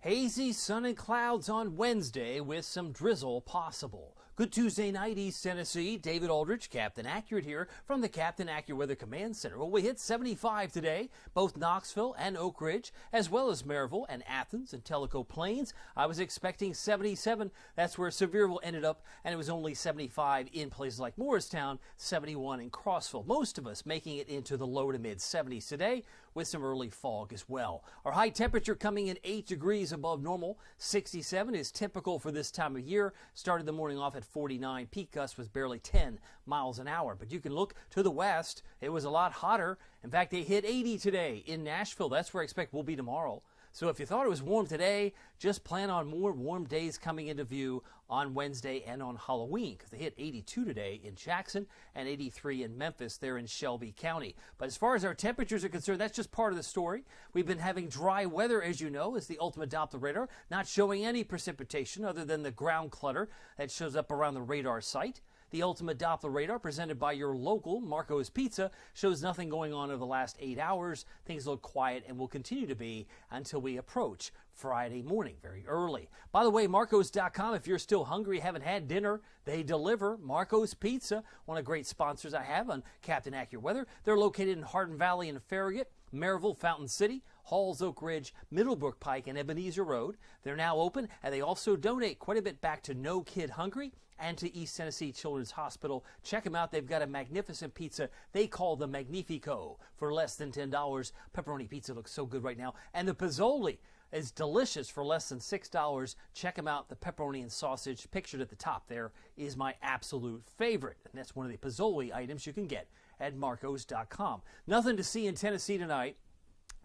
Hazy, sun and clouds on Wednesday with some drizzle possible. Good Tuesday night, East Tennessee. David Aldrich, Captain Accurate here from the Captain Accurate Weather Command Center. Well, we hit 75 today, both Knoxville and Oak Ridge, as well as Maryville and Athens and Tellico Plains. I was expecting 77. That's where Sevierville ended up, and it was only 75 in places like Morristown, 71 in Crossville. Most of us making it into the low to mid 70s today with some early fog as well. Our high temperature coming in 8 degrees above normal. 67 is typical for this time of year. Started the morning off at 49. Peak gust was barely 10 miles an hour. But you can look to the west. It was a lot hotter. In fact, they hit 80 today in Nashville. That's where I expect we'll be tomorrow. So if you thought it was warm today, just plan on more warm days coming into view on Wednesday and on Halloween, because they hit 82 today in Jackson and 83 in Memphis there in Shelby County. But as far as our temperatures are concerned, that's just part of the story. We've been having dry weather, as you know, as the ultimate Doppler radar, not showing any precipitation other than the ground clutter that shows up around the radar site. The ultimate Doppler radar presented by your local Marco's Pizza shows nothing going on over the last 8 hours. Things look quiet and will continue to be until we approach Friday morning, very early. By the way, Marcos.com, if you're still hungry, haven't had dinner, they deliver. Marco's Pizza, one of the great sponsors I have on Captain Accurate Weather. They're located in Hardin Valley and Farragut, Maryville, Fountain City, Halls, Oak Ridge, Middlebrook Pike, and Ebenezer Road. They're now open, and they also donate quite a bit back to No Kid Hungry and to East Tennessee Children's Hospital. Check them out. They've got a magnificent pizza they call the Magnifico for less than $10. Pepperoni pizza looks so good right now. And the Pizzoli is delicious for less than $6. Check them out. The pepperoni and sausage pictured at the top there is my absolute favorite. And that's one of the Pizzoli items you can get at Marcos.com. Nothing to see in Tennessee tonight.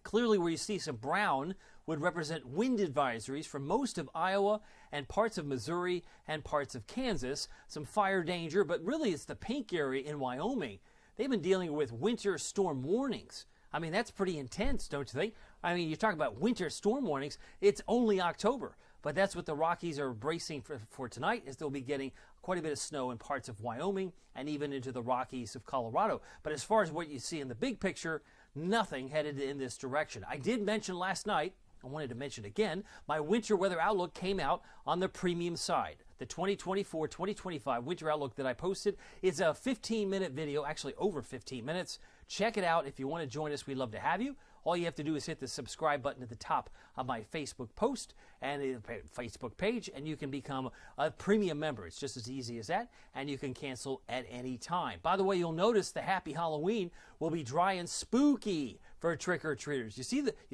Clearly, where you see some brown would represent wind advisories for most of Iowa and parts of Missouri and parts of Kansas. Some fire danger, but really it's the pink area in Wyoming. They've been dealing with winter storm warnings. I mean, that's pretty intense, don't you think? I mean, you talk about winter storm warnings, it's only October. But that's what the Rockies are bracing for tonight, is they'll be getting quite a bit of snow in parts of Wyoming and even into the Rockies of Colorado. But as far as what you see in the big picture, nothing headed in this direction. I did mention last night, I wanted to mention again, my winter weather outlook came out on the premium side. The 2024-2025 winter outlook that I posted is a 15-minute video, actually over 15 minutes. Check it out if you want to join us. We'd love to have you. All you have to do is hit the subscribe button at the top of my Facebook post and Facebook page, and you can become a premium member. It's just as easy as that, and you can cancel at any time. By the way, you'll notice the Happy Halloween will be dry and spooky for trick-or-treaters. You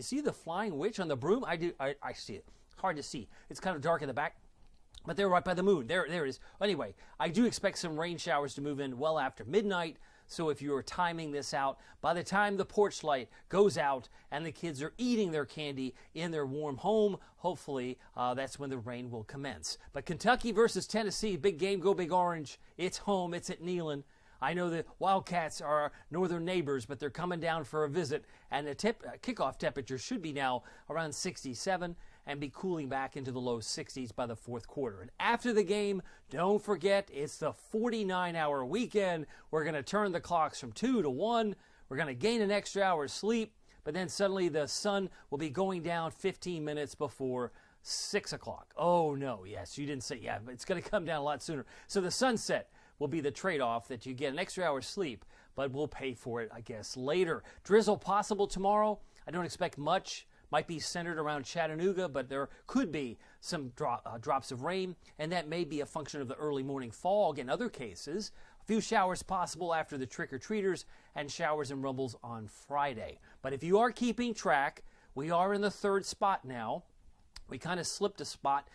see the flying witch on the broom? I see it. Hard to see. It's kind of dark in the back. But they're right by the moon. There it is. Anyway, I do expect some rain showers to move in well after midnight. So if you are timing this out, by the time the porch light goes out and the kids are eating their candy in their warm home, hopefully that's when the rain will commence. But Kentucky versus Tennessee, big game, go Big Orange. It's home. It's at Neyland. I know the Wildcats are our northern neighbors, but they're coming down for a visit, and the kickoff temperature should be now around 67 and be cooling back into the low 60s by the fourth quarter. And after the game, don't forget, it's the 49-hour weekend. We're going to turn the clocks from 2 to 1. We're going to gain an extra hour's sleep, but then suddenly the sun will be going down 15 minutes before 6 o'clock. Oh, no, yes, you didn't say, yeah, but it's going to come down a lot sooner. So the sunset will be the trade-off, that you get an extra hour's sleep, but we'll pay for it, I guess, later. Drizzle possible tomorrow. I don't expect much. Might be centered around Chattanooga, but there could be some drops of rain, and that may be a function of the early morning fog in other cases. A few showers possible after the trick-or-treaters, and showers and rumbles on Friday. But if you are keeping track, we are in the third spot now. We kind of slipped a spot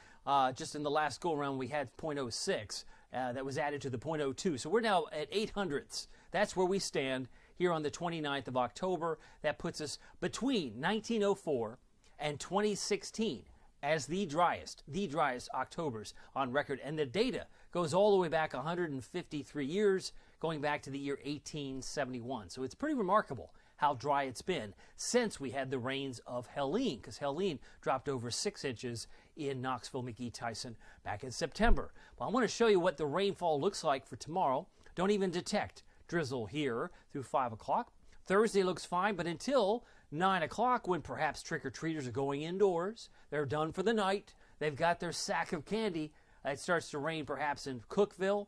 just in the last go-around. We had .06 that was added to the .02. So we're now at 800ths. That's where we stand here on the 29th of October. That puts us between 1904 and 2016 as the driest Octobers on record. And the data goes all the way back 153 years, going back to the year 1871. So it's pretty remarkable how dry it's been since we had the rains of Helene, because Helene dropped over 6 inches in Knoxville, McGee, Tyson back in September. Well, I want to show you what the rainfall looks like for tomorrow. Don't even detect drizzle here through 5 o'clock. Thursday looks fine, but until 9 o'clock, when perhaps trick-or-treaters are going indoors. They're done for the night. They've got their sack of candy. It starts to rain perhaps in Cookeville,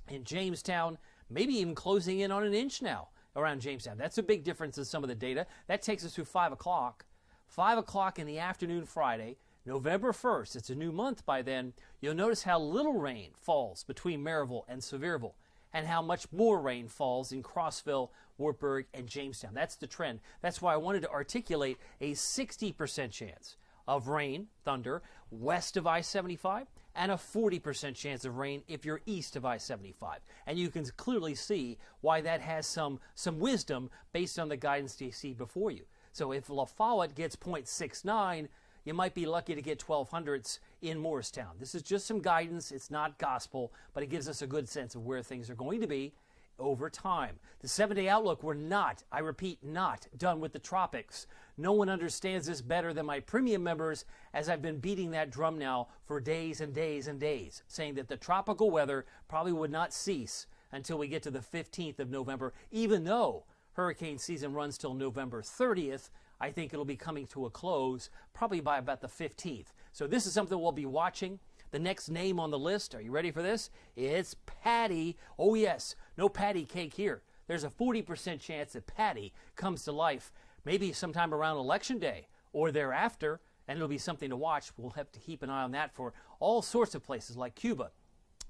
in Jamestown, maybe even closing in on an inch now around Jamestown. That's a big difference in some of the data. That takes us to 5 o'clock. 5 o'clock in the afternoon Friday, November 1st. It's a new month by then. You'll notice how little rain falls between Maryville and Sevierville, and how much more rain falls in Crossville, Wartburg, and Jamestown. That's the trend. That's why I wanted to articulate a 60% chance of rain, thunder, west of I-75, and a 40% chance of rain if you're east of I-75. And you can clearly see why that has some wisdom based on the guidance you see before you. So if La Follette gets 0.69, you might be lucky to get 1200ths in Morristown. This is just some guidance. It's not gospel, but it gives us a good sense of where things are going to be over time. The 7-day outlook, we're not, I repeat, not done with the tropics. No one understands this better than my premium members, as I've been beating that drum now for days and days and days, saying that the tropical weather probably would not cease until we get to the 15th of November, even though hurricane season runs till November 30th. I think it'll be coming to a close probably by about the 15th. So this is something we'll be watching. The next name on the list, are you ready for this? It's Patty. Oh yes, no patty cake here. There's a 40% chance that Patty comes to life maybe sometime around Election Day or thereafter, and it'll be something to watch. We'll have to keep an eye on that for all sorts of places like Cuba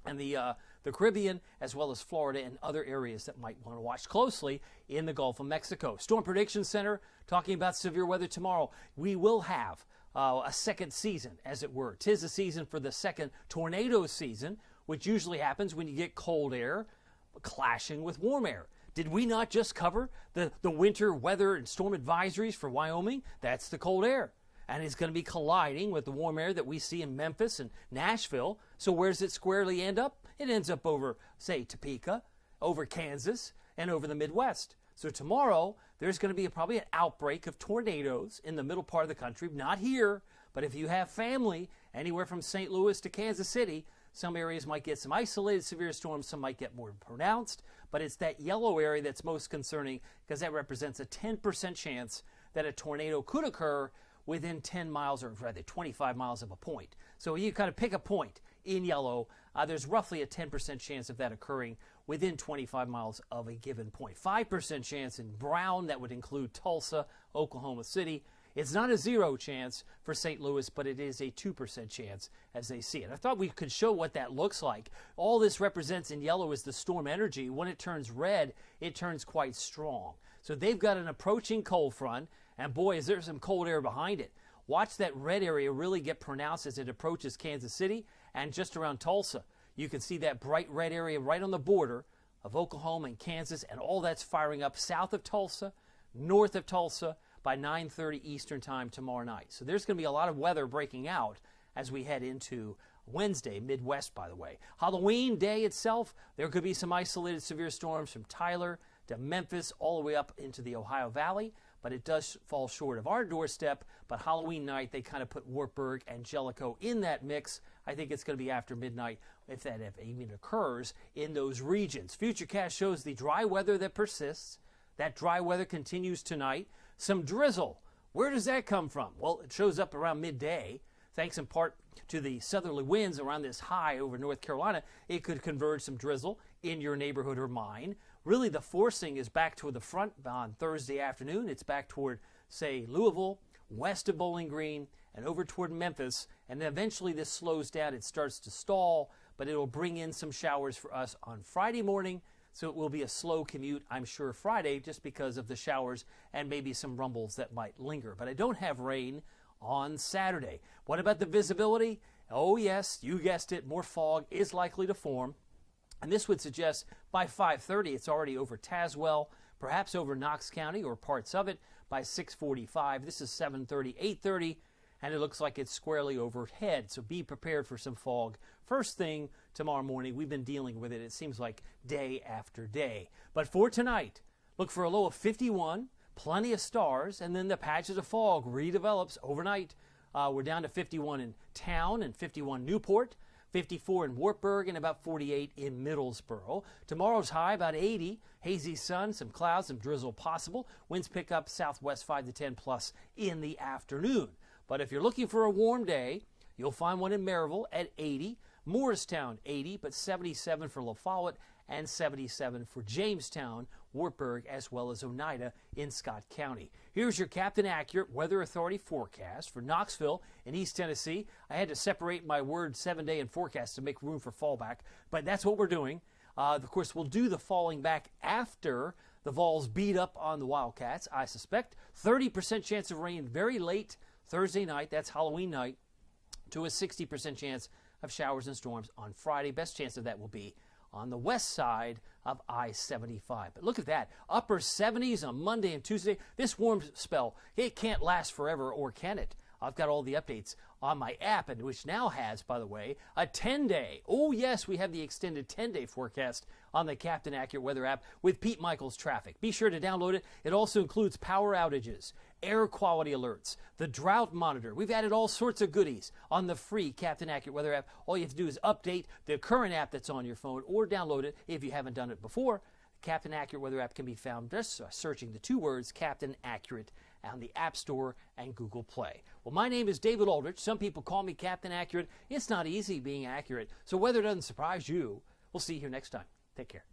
and the Caribbean, as well as Florida and other areas that might want to watch closely in the Gulf of Mexico. Storm Prediction Center talking about severe weather tomorrow. We will have a second season, as it were. 'Tis the season for the second tornado season, which usually happens when you get cold air clashing with warm air. Did we not just cover the winter weather and storm advisories for Wyoming? That's the cold air. And it's going to be colliding with the warm air that we see in Memphis and Nashville. So where does it squarely end up? It ends up over, say, Topeka, over Kansas, and over the Midwest. So tomorrow, there's going to be probably an outbreak of tornadoes in the middle part of the country. Not here, but if you have family anywhere from St. Louis to Kansas City, some areas might get some isolated severe storms, some might get more pronounced. But it's that yellow area that's most concerning, because that represents a 10% chance that a tornado could occur within 10 miles, or rather 25 miles of a point. So you kind of pick a point in yellow. There's roughly a 10% chance of that occurring within 25 miles of a given point. 5% chance in brown, that would include Tulsa, Oklahoma City. It's not a 0 chance for St. Louis, but it is a 2% chance as they see it. I thought we could show what that looks like. All this represents in yellow is the storm energy. When it turns red, it turns quite strong. So they've got an approaching cold front, and boy, is there some cold air behind it. Watch that red area really get pronounced as it approaches Kansas City and just around Tulsa. You can see that bright red area right on the border of Oklahoma and Kansas, and all that's firing up south of Tulsa, north of Tulsa, by 9:30 Eastern time tomorrow night. So there's going to be a lot of weather breaking out as we head into Wednesday, Midwest, by the way. Halloween day itself, there could be some isolated severe storms from Tyler to Memphis, all the way up into the Ohio Valley, but it does fall short of our doorstep. But Halloween night, they kind of put Wartburg and Jellicoe in that mix. I think it's going to be after midnight, if that even occurs in those regions. Futurecast shows the dry weather that persists. That dry weather continues tonight. Some drizzle. Where does that come from? Well, it shows up around midday. Thanks in part to the southerly winds around this high over North Carolina, it could converge some drizzle in your neighborhood or mine. Really, the forcing is back toward the front on Thursday afternoon. It's back toward, say, Louisville, west of Bowling Green, and over toward Memphis. And then eventually this slows down. It starts to stall, but it will bring in some showers for us on Friday morning. So it will be a slow commute, I'm sure, Friday, just because of the showers and maybe some rumbles that might linger. But I don't have rain on Saturday. What about the visibility? Oh, yes, you guessed it, more fog is likely to form. And this would suggest by 5:30 it's already over Tazewell, perhaps over Knox County or parts of it by 6:45. This is 7:30, 8:30, and it looks like it's squarely overhead. So be prepared for some fog first thing tomorrow morning. We've been dealing with it, it seems like, day after day. But for tonight, look for a low of 51, plenty of stars, and then the patches of fog redevelops overnight. We're down to 51 in Town and 51 Newport, 54 in Wartburg, and about 48 in Middlesboro. Tomorrow's high about 80. Hazy sun, some clouds, some drizzle possible. Winds pick up southwest 5 to 10 plus in the afternoon. But if you're looking for a warm day, you'll find one in Maryville at 80. Morristown 80, but 77 for La Follette and 77 for Jamestown, Wartburg, as well as Oneida in Scott County. Here's your Captain Accurate Weather Authority forecast for Knoxville in East Tennessee. I had to separate my word 7-day and forecast to make room for fallback, but that's what we're doing. Of course, we'll do the falling back after the Vols beat up on the Wildcats, I suspect. 30% chance of rain very late Thursday night, that's Halloween night, to a 60% chance of showers and storms on Friday. Best chance of that will be on the west side of I-75. But look at that, upper 70s on Monday and Tuesday. This warm spell, it can't last forever, or can it? I've got all the updates on my app, and which now has, by the way, a 10-day. Oh, yes, we have the extended 10-day forecast on the Captain Accurate Weather app with Pete Michaels traffic. Be sure to download it. It also includes power outages, air quality alerts, the drought monitor. We've added all sorts of goodies on the free Captain Accurate Weather app. All you have to do is update the current app that's on your phone or download it if you haven't done it before. The Captain Accurate Weather app can be found just searching the two words Captain Accurate on the App Store and Google Play. Well, my name is David Aldrich. Some people call me Captain Accurate. It's not easy being accurate, so weather doesn't surprise you. We'll see you here next time. Take care.